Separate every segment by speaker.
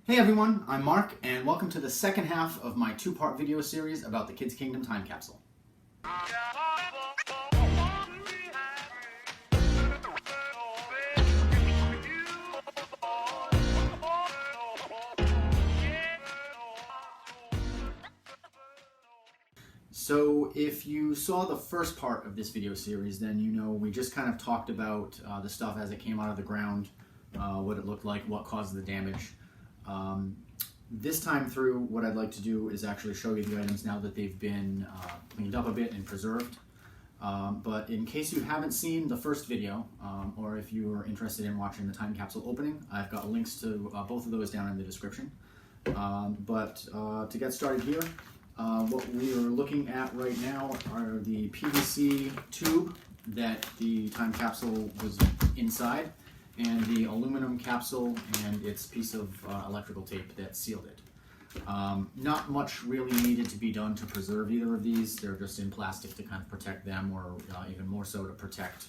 Speaker 1: Hey everyone, I'm Mark, and welcome to the second half of my two-part video series about the Kids Kingdom Time Capsule. So if you saw the first part of this video series, then you know we just kind of talked about the stuff as it came out of the ground, what it looked like, what caused the damage. This time through, what I'd like to do is actually show you the items now that they've been cleaned up a bit and preserved. But in case you haven't seen the first video, or if you are interested in watching the time capsule opening, I've got links to both of those down in the description. But to get started here, what we are looking at right now are the PVC tube that the time capsule was inside, and the aluminum capsule and its piece of electrical tape that sealed it. Not much really needed to be done to preserve either of these. They're just in plastic to kind of protect them, or even more so to protect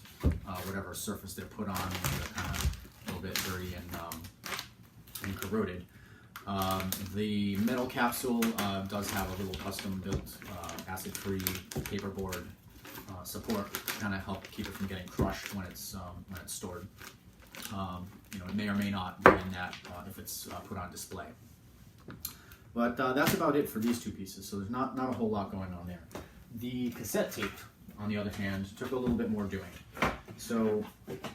Speaker 1: whatever surface they're put on. They're kind of a little bit dirty and corroded. The metal capsule does have a little custom-built acid-free paperboard support to kind of help keep it from getting crushed when it's stored. It may or may not be in that if it's put on display. But that's about it for these two pieces, so there's not a whole lot going on there. The cassette tape, on the other hand, took a little bit more doing. So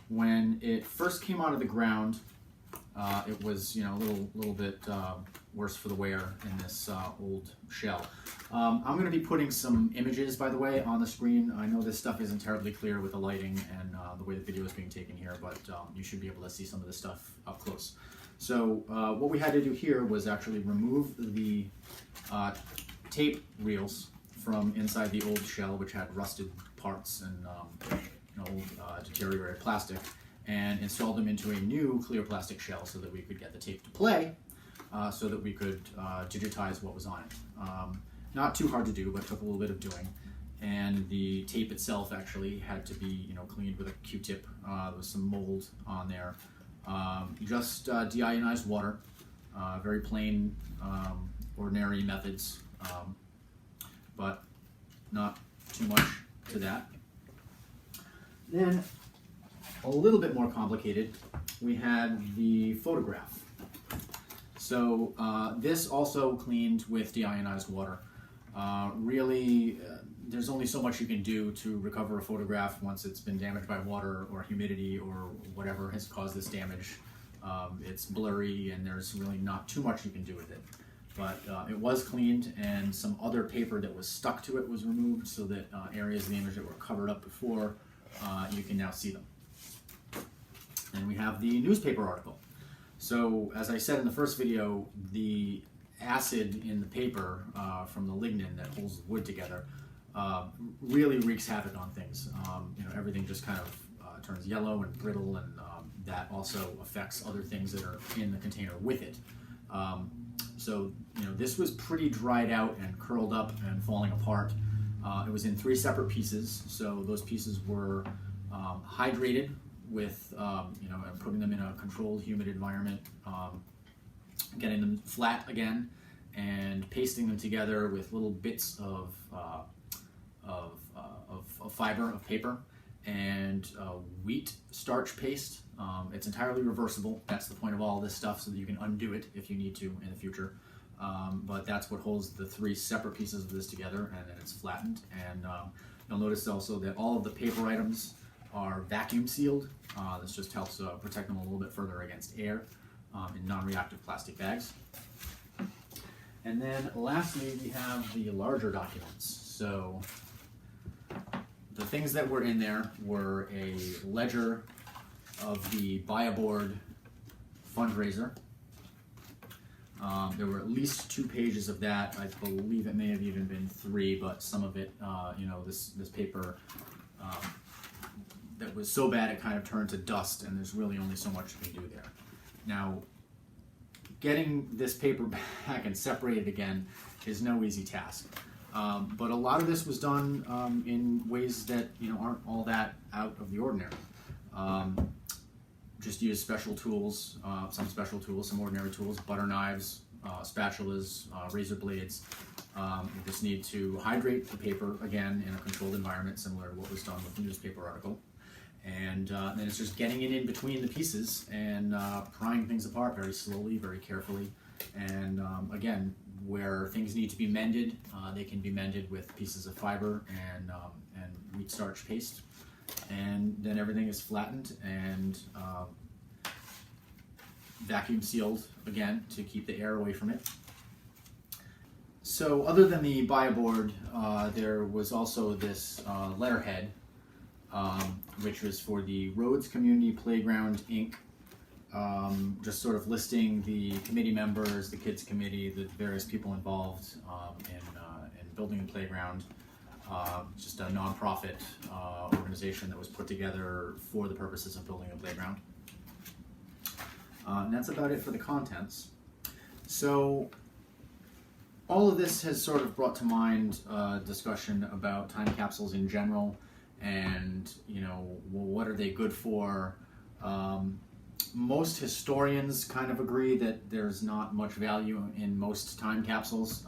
Speaker 1: when it first came out of the ground, it was a little bit worse for the wear in this old shell. I'm going to be putting some images, by the way, on the screen. I know this stuff isn't terribly clear with the lighting and the way the video is being taken here, but you should be able to see some of this stuff up close. So what we had to do here was actually remove the tape reels from inside the old shell, which had rusted parts and old deteriorated plastic, and install them into a new clear plastic shell so that we could get the tape to play, so that we could digitize what was on it. Not too hard to do, but took a little bit of doing. And the tape itself actually had to be cleaned with a Q-tip. There was some mold on there. Just deionized water, very plain, ordinary methods, but not too much to that. Then, a little bit more complicated, we had the photograph. So this also cleaned with deionized water. Really, there's only so much you can do to recover a photograph once it's been damaged by water or humidity or whatever has caused this damage. It's blurry and there's really not too much you can do with it. But it was cleaned, and some other paper that was stuck to it was removed so that areas of the image that were covered up before, you can now see them. And we have the newspaper article. So, as I said in the first video, the acid in the paper from the lignin that holds the wood together really wreaks havoc on things. Everything just kind of turns yellow and brittle, and that also affects other things that are in the container with it. So, this was pretty dried out and curled up and falling apart. It was in 3 separate pieces, so those pieces were hydrated with, and putting them in a controlled, humid environment, getting them flat again, and pasting them together with little bits of fiber, of paper, and wheat starch paste. It's entirely reversible. That's the point of all this stuff, so that you can undo it if you need to in the future. But that's what holds the 3 separate pieces of this together, and then it's flattened. And you'll notice also that all of the paper items are vacuum sealed. This just helps protect them a little bit further against air in non-reactive plastic bags. And then lastly, we have the larger documents. So the things that were in there were a ledger of the Buy A Board fundraiser. There were at least 2 pages of that. I believe it may have even been 3, but some of it, this paper that was so bad it kind of turned to dust, and there's really only so much you can do there. Now, getting this paper back and separated again is no easy task. But a lot of this was done in ways that aren't all that out of the ordinary. just use special tools, some ordinary tools, butter knives, spatulas, razor blades. You just need to hydrate the paper, again, in a controlled environment, similar to what was done with the newspaper article. And then it's just getting it in between the pieces and prying things apart very slowly, very carefully. And again, where things need to be mended, they can be mended with pieces of fiber and wheat starch paste. And then everything is flattened and vacuum sealed, again, to keep the air away from it. So other than the buy board, there was also this letterhead, which was for the Rhodes Community Playground, Inc., just sort of listing the committee members, the kids committee, the various people involved in building the playground. Just a nonprofit organization that was put together for the purposes of building a playground. And that's about it for the contents. So all of this has sort of brought to mind a discussion about time capsules in general, and well, what are they good for? Most historians kind of agree that there's not much value in most time capsules.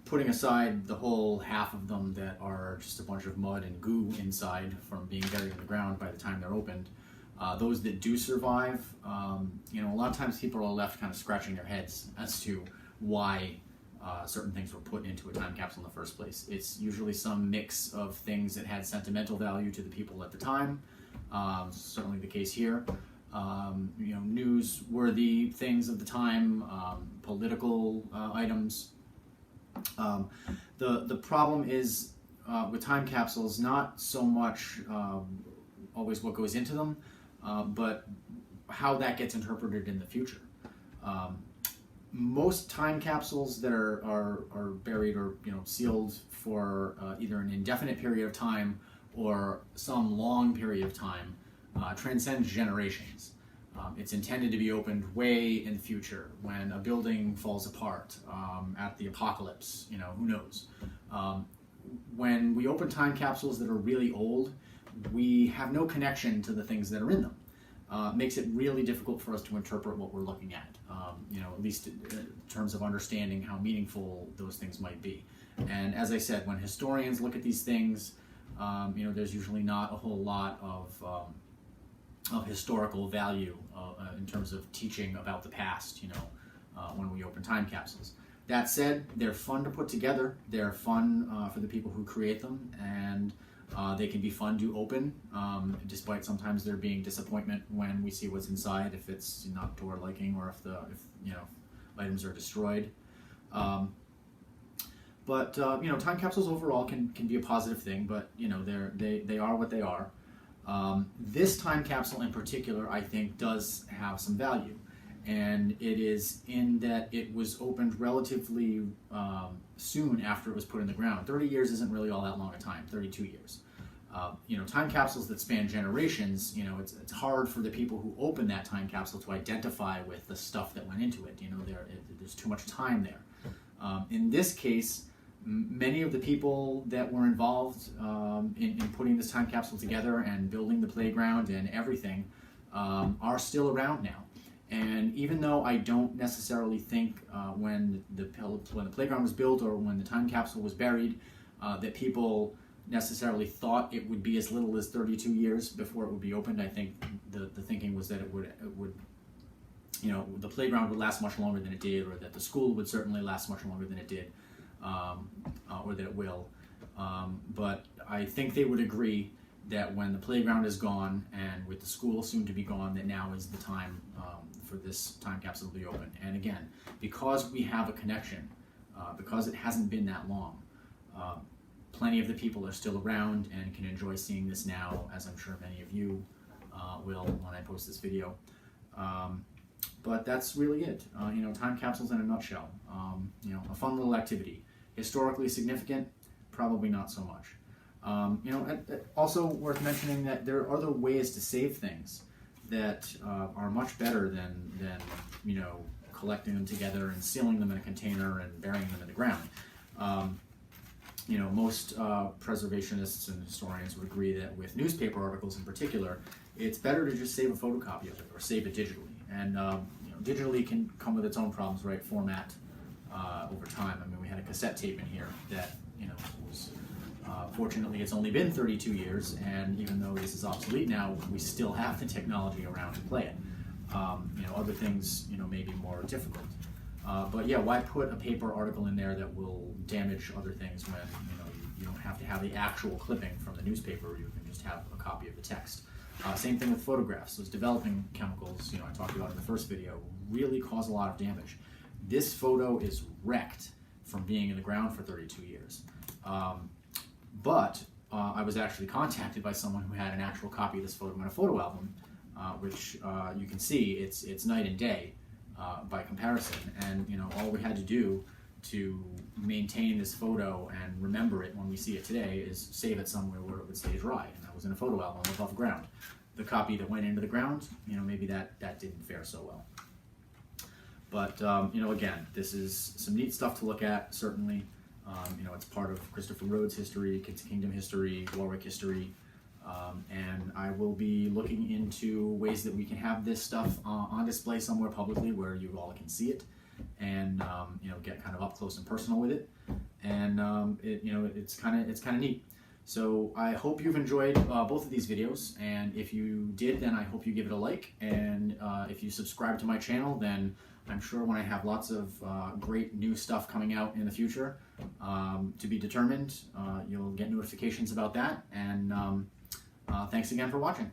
Speaker 1: Putting aside the whole half of them that are just a bunch of mud and goo inside from being buried in the ground by the time they're opened, those that do survive, a lot of times people are left kind of scratching their heads as to why certain things were put into a time capsule in the first place. It's usually some mix of things that had sentimental value to the people at the time, certainly the case here. Newsworthy things of the time, political items. The problem is with time capsules, not so much always what goes into them, but how that gets interpreted in the future. Most time capsules that are buried or sealed for either an indefinite period of time or some long period of time transcends generations. It's intended to be opened way in the future when a building falls apart, at the apocalypse, who knows. When we open time capsules that are really old, we have no connection to the things that are in them. Makes it really difficult for us to interpret what we're looking at, at least in terms of understanding how meaningful those things might be. And as I said, when historians look at these things, there's usually not a whole lot of historical value in terms of teaching about the past, when we open time capsules. That said, they're fun to put together. They're fun for the people who create them, and they can be fun to open, despite sometimes there being disappointment when we see what's inside, if it's not to our liking or if items are destroyed. But time capsules overall can be a positive thing, but they are what they are. This time capsule in particular, I think, does have some value, and it is in that it was opened relatively soon after it was put in the ground. 30 years isn't really all that long a time, 32 years. Time capsules that span generations, it's hard for the people who open that time capsule to identify with the stuff that went into it. There's too much time there. In this case, many of the people that were involved in putting this time capsule together and building the playground and everything are still around now. And even though I don't necessarily think when the playground was built or when the time capsule was buried that people necessarily thought it would be as little as 32 years before it would be opened, I think the thinking was that it would the playground would last much longer than it did, or that the school would certainly last much longer than it did, or that it will. But I think they would agree that when the playground is gone and with the school soon to be gone, that now is the time for this time capsule to be open. And again, because we have a connection, because it hasn't been that long, plenty of the people are still around and can enjoy seeing this now, as I'm sure many of you will when I post this video. But that's really it. Time capsules in a nutshell. A fun little activity. Historically significant, probably not so much. Also worth mentioning that there are other ways to save things that are much better than collecting them together and sealing them in a container and burying them in the ground. most preservationists and historians would agree that with newspaper articles in particular, it's better to just save a photocopy of it or save it digitally. And digitally can come with its own problems, right? Format over time. I mean, we had a cassette tape in here that was, fortunately, it's only been 32 years, and even though this is obsolete now, we still have the technology around to play it. Other things, may be more difficult. But yeah, why put a paper article in there that will damage other things when you don't have to have the actual clipping from the newspaper? You can just have a copy of the text. Same thing with photographs. Those developing chemicals, I talked about in the first video, really cause a lot of damage. This photo is wrecked from being in the ground for 32 years. But I was actually contacted by someone who had an actual copy of this photo in a photo album, which you can see it's night and day by comparison. And all we had to do to maintain this photo and remember it when we see it today is save it somewhere where it would stay dry. And that was in a photo album above ground. The copy that went into the ground, maybe that didn't fare so well. But again, this is some neat stuff to look at. Certainly, it's part of Christopher Rhodes' history, Kids Kingdom history, Warwick history. And I will be looking into ways that we can have this stuff on display somewhere publicly where you all can see it, and get kind of up close and personal with it. And it's kind of neat. So I hope you've enjoyed both of these videos, and if you did, then I hope you give it a like. And if you subscribe to my channel, then I'm sure when I have lots of great new stuff coming out in the future, to be determined, you'll get notifications about that. And thanks again for watching.